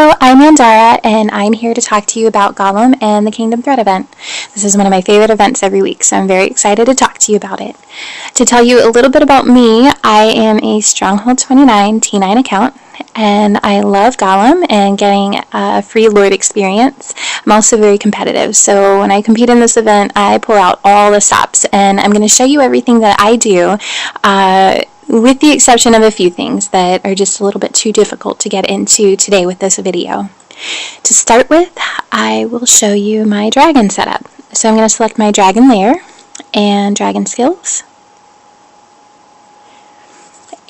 Hello, I'm Mandara, and I'm here to talk to you about Gollum and the Kingdom Threat event. This is one of my favorite events every week, so I'm very excited to talk to you about it. To tell you a little bit about me, I am a Stronghold 29 T9 account, and I love Gollum and getting a free Lord experience. I'm also very competitive, so when I compete in this event, I pull out all the stops, and I'm going to show you everything that I do, with the exception of a few things that are just a little bit too difficult to get into today with this video. To start with, I will show you my dragon setup. So I'm going to select my dragon layer and dragon skills.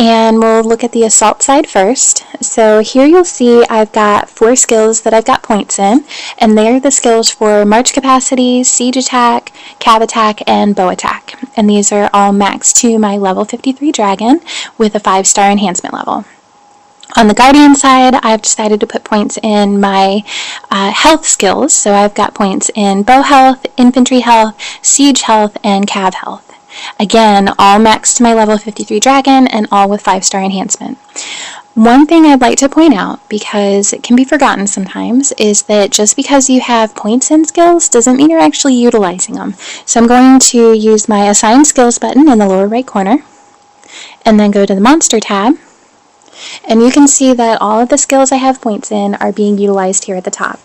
And we'll look at the assault side first. So here you'll see I've got 4 skills that I've got points in, and they're the skills for march capacity, siege attack, cav attack, and bow attack. And these are all maxed to my level 53 dragon with a 5-star enhancement level. On the guardian side, I've decided to put points in my health skills. So I've got points in bow health, infantry health, siege health, and cav health. Again, all maxed to my level 53 dragon and all with 5-star enhancement. One thing I'd like to point out, because it can be forgotten sometimes, is that just because you have points in skills doesn't mean you're actually utilizing them. So I'm going to use my assign skills button in the lower right corner and then go to the monster tab. And you can see that all of the skills I have points in are being utilized here at the top.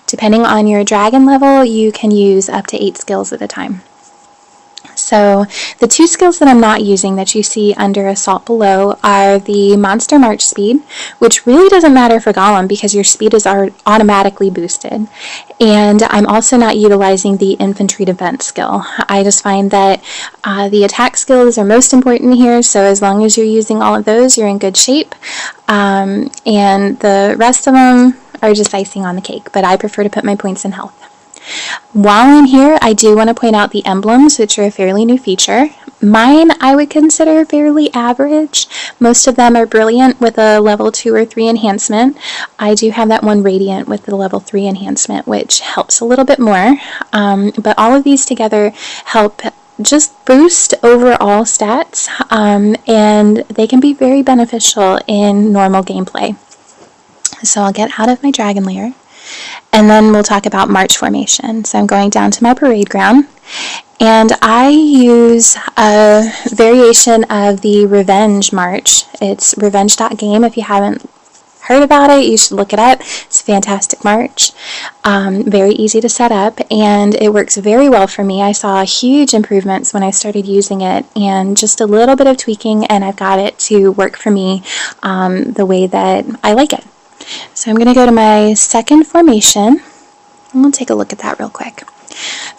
Depending on your dragon level, you can use up to 8 skills at a time. So the 2 skills that I'm not using that you see under assault below are the monster march speed, which really doesn't matter for Gollum because your speed is automatically boosted. And I'm also not utilizing the infantry defense skill. I just find that the attack skills are most important here, so as long as you're using all of those, you're in good shape. And the rest of them are just icing on the cake, but I prefer to put my points in health. While I'm here, I do want to point out the emblems, which are a fairly new feature. Mine I would consider fairly average. Most of them are brilliant with a level 2 or 3 enhancement. I do have that one radiant with the level 3 enhancement, which helps a little bit more. But all of these together help just boost overall stats, and they can be very beneficial in normal gameplay. So I'll get out of my dragon layer. And then we'll talk about march formation. So I'm going down to my parade ground, and I use a variation of the revenge march. It's revenge.game. If you haven't heard about it, you should look it up. It's a fantastic march. Very easy to set up, and it works very well for me. I saw huge improvements when I started using it, and just a little bit of tweaking, and I've got it to work for me the way that I like it. So I'm going to go to my second formation, and we'll take a look at that real quick.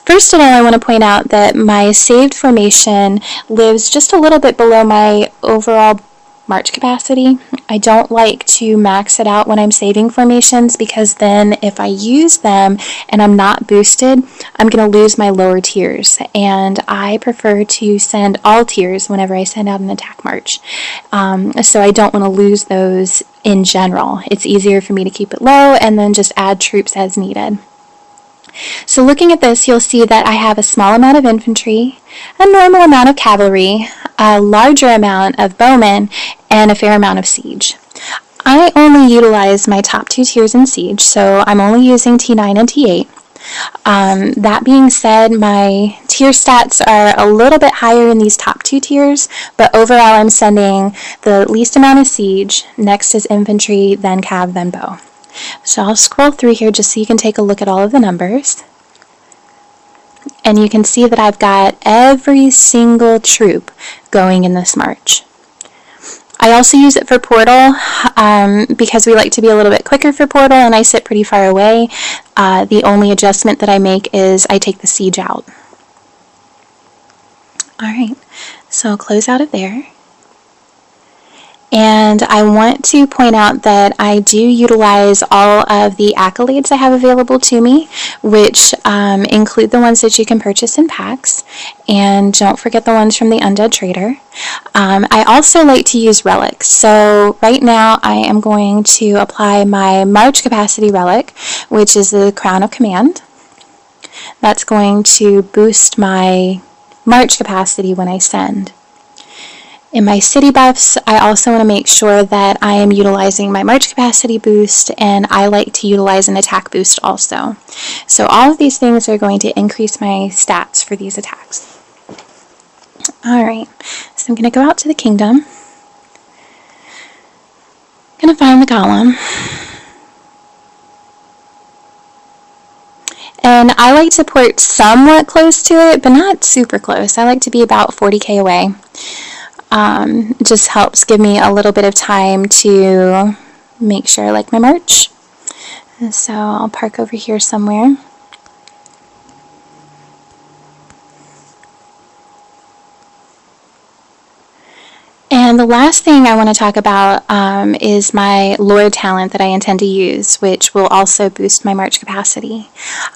First of all, I want to point out that my saved formation lives just a little bit below my overall march capacity. I don't like to max it out when I'm saving formations, because then if I use them and I'm not boosted, I'm going to lose my lower tiers, and I prefer to send all tiers whenever I send out an attack march. So I don't want to lose those in general. It's easier for me to keep it low and then just add troops as needed. So looking at this, you'll see that I have a small amount of infantry, a normal amount of cavalry, a larger amount of bowmen, and a fair amount of siege. I only utilize my top 2 tiers in siege, so I'm only using T9 and T8. That being said, my tier stats are a little bit higher in these top 2 tiers, but overall I'm sending the least amount of siege, next is infantry, then cav, then bow. So I'll scroll through here just so you can take a look at all of the numbers. And you can see that I've got every single troop going in this march. I also use it for portal because we like to be a little bit quicker for portal, and I sit pretty far away. The only adjustment that I make is I take the siege out. Alright, so I'll close out of there. And I want to point out that I do utilize all of the accolades I have available to me, which include the ones that you can purchase in packs, and don't forget the ones from the Undead Trader. I also like to use relics. So right now I am going to apply my March Capacity relic, which is the Crown of Command. That's going to boost my March capacity when I send. In my city buffs, I also want to make sure that I am utilizing my March capacity boost, and I like to utilize an attack boost also. So all of these things are going to increase my stats for these attacks. Alright, so I'm going to go out to the kingdom. I'm going to find the golem. And I like to port somewhat close to it, but not super close. I like to be about 40k away. Just helps give me a little bit of time to make sure I like my march. And so I'll park over here somewhere. And the last thing I want to talk about is my Lord talent that I intend to use, which will also boost my march capacity.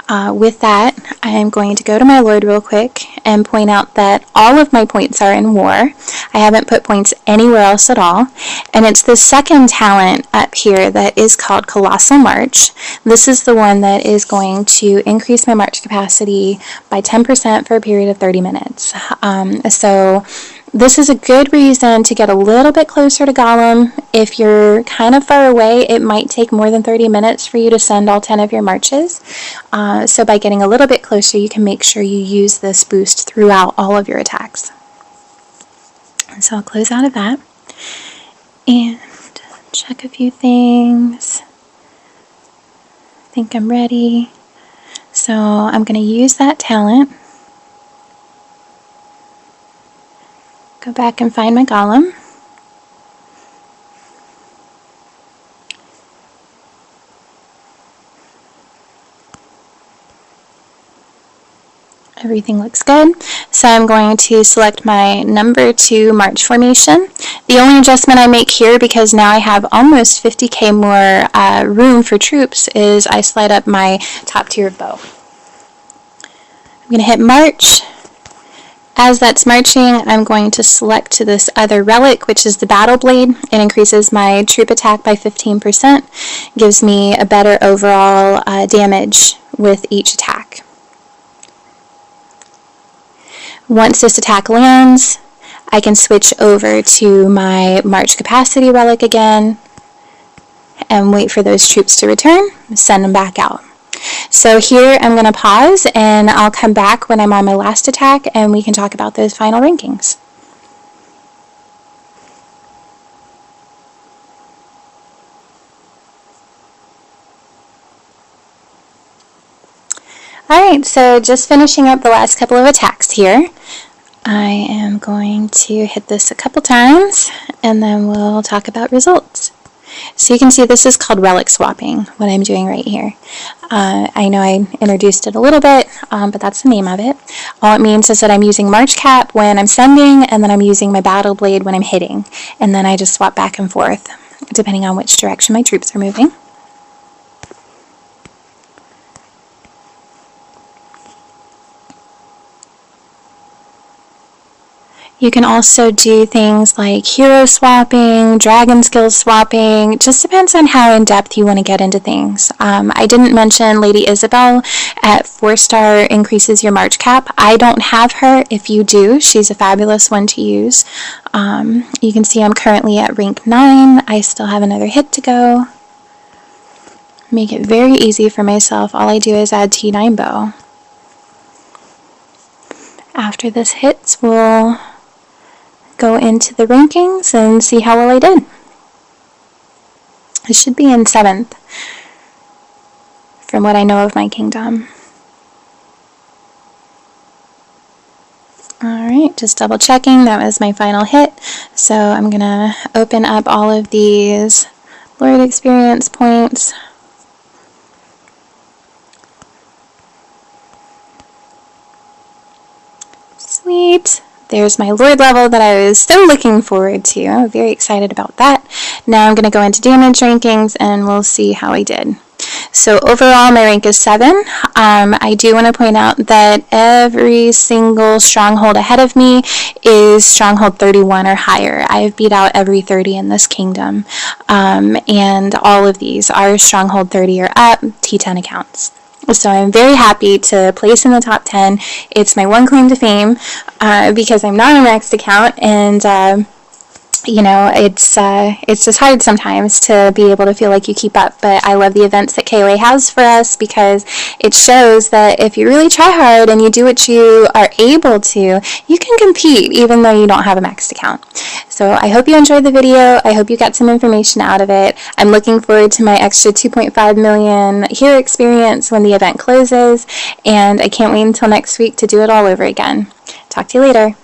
With that, I am going to go to my Lord real quick and point out that all of my points are in war. I haven't put points anywhere else at all. And it's the second talent up here that is called Colossal March. This is the one that is going to increase my march capacity by 10% for a period of 30 minutes. So this is a good reason to get a little bit closer to Golem. If you're kind of far away, it might take more than 30 minutes for you to send all 10 of your marches. So by getting a little bit closer, you can make sure you use this boost throughout all of your attacks. So I'll close out of that and check a few things. I think I'm ready. So I'm going to use that talent. Go back and find my golem. Everything looks good. So I'm going to select my number 2 march formation. The only adjustment I make here, because now I have almost 50k more room for troops, is I slide up my top tier of bow. I'm going to hit march. As that's marching, I'm going to select to this other relic, which is the battle blade. It increases my troop attack by 15%, gives me a better overall damage with each attack. Once this attack lands, I can switch over to my march capacity relic again and wait for those troops to return, send them back out. So here I'm going to pause and I'll come back when I'm on my last attack and we can talk about those final rankings. Alright, so just finishing up the last couple of attacks here. I am going to hit this a couple times and then we'll talk about results. So you can see this is called relic swapping, what I'm doing right here. I know I introduced it a little bit, but that's the name of it. All it means is that I'm using March Cap when I'm sending, and then I'm using my Battle Blade when I'm hitting. And then I just swap back and forth, depending on which direction my troops are moving. You can also do things like hero swapping, dragon skill swapping. It just depends on how in depth you want to get into things. I didn't mention Lady Isabel at 4-star increases your march cap. I don't have her. If you do, she's a fabulous one to use. You can see I'm currently at rank 9. I still have another hit to go. Make it very easy for myself. All I do is add T9 bow. After this hits, we'll go into the rankings and see how well I did. I should be in 7th from what I know of my kingdom. Alright, just double checking, that was my final hit. So I'm gonna open up all of these Lord experience points. Sweet. There's my Lord level that I was so looking forward to. I'm very excited about that. Now I'm going to go into damage rankings and we'll see how I did. So overall my rank is 7. I do want to point out that every single stronghold ahead of me is stronghold 31 or higher. I've beat out every 30 in this kingdom. And all of these are stronghold 30 or up T10 accounts. So I'm very happy to place in the top 10. It's my one claim to fame because I'm not a maxed account, and you know, it's just hard sometimes to be able to feel like you keep up, but I love the events that KOA has for us because it shows that if you really try hard and you do what you are able to, you can compete even though you don't have a maxed account. So I hope you enjoyed the video. I hope you got some information out of it. I'm looking forward to my extra 2.5 million hero experience when the event closes, and I can't wait until next week to do it all over again. Talk to you later.